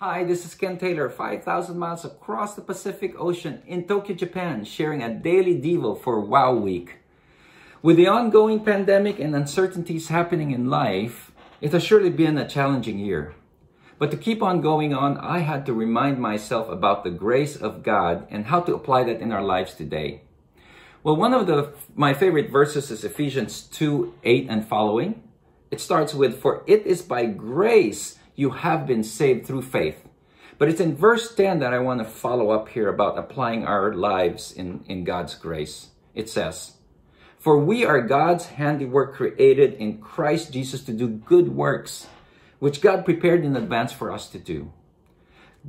Hi, this is Ken Taylor, 5,000 miles across the Pacific Ocean in Tokyo, Japan, sharing a daily devo for Wow Week. With the ongoing pandemic and uncertainties happening in life, it has surely been a challenging year. But to keep on going on, I had to remind myself about the grace of God and how to apply that in our lives today. Well, one of my favorite verses is Ephesians 2:8 and following. It starts with, "For it is by grace you have been saved through faith." But it's in verse 10 that I want to follow up here about applying our lives in God's grace. It says, "For we are God's handiwork created in Christ Jesus to do good works, which God prepared in advance for us to do."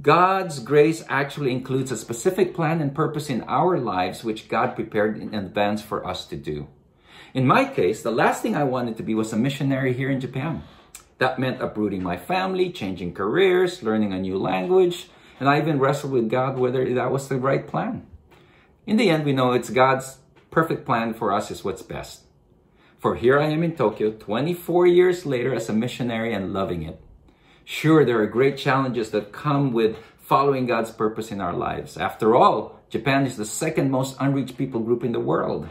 God's grace actually includes a specific plan and purpose in our lives, which God prepared in advance for us to do. In my case, the last thing I wanted to be was a missionary here in Japan. That meant uprooting my family, changing careers, learning a new language, and I even wrestled with God whether that was the right plan. In the end, we know it's God's perfect plan for us is what's best. For here I am in Tokyo, 24 years later as a missionary and loving it. Sure, there are great challenges that come with following God's purpose in our lives. After all, Japan is the second most unreached people group in the world.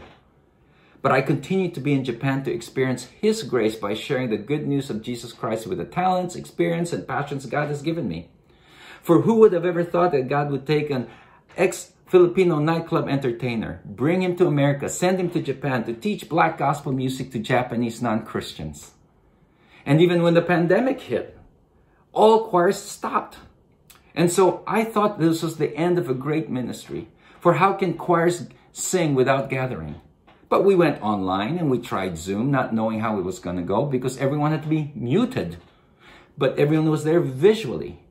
But I continue to be in Japan to experience His grace by sharing the good news of Jesus Christ with the talents, experience, and passions God has given me. For who would have ever thought that God would take an ex-Filipino nightclub entertainer, bring him to America, send him to Japan to teach black gospel music to Japanese non-Christians? And even when the pandemic hit, all choirs stopped. And so I thought this was the end of a great ministry. For how can choirs sing without gathering? But we went online and we tried Zoom, not knowing how it was going to go because everyone had to be muted. But everyone was there visually.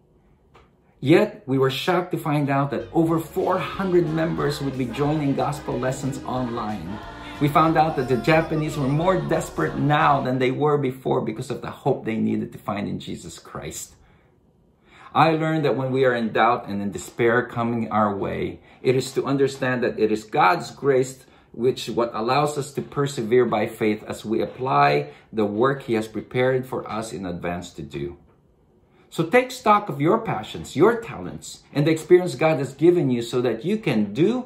Yet we were shocked to find out that over 400 members would be joining gospel lessons online. We found out that the Japanese were more desperate now than they were before because of the hope they needed to find in Jesus Christ. I learned that when we are in doubt and in despair coming our way, it is to understand that it is God's grace what allows us to persevere by faith as we apply the work He has prepared for us in advance to do. So take stock of your passions, your talents, and the experience God has given you so that you can do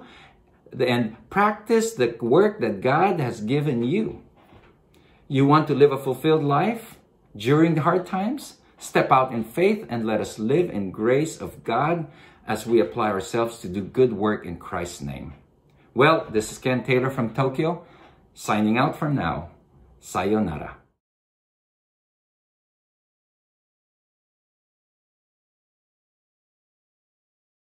and practice the work that God has given you. You want to live a fulfilled life during the hard times? Step out in faith and let us live in grace of God as we apply ourselves to do good work in Christ's name. Well, this is Ken Taylor from Tokyo, signing out for now. Sayonara.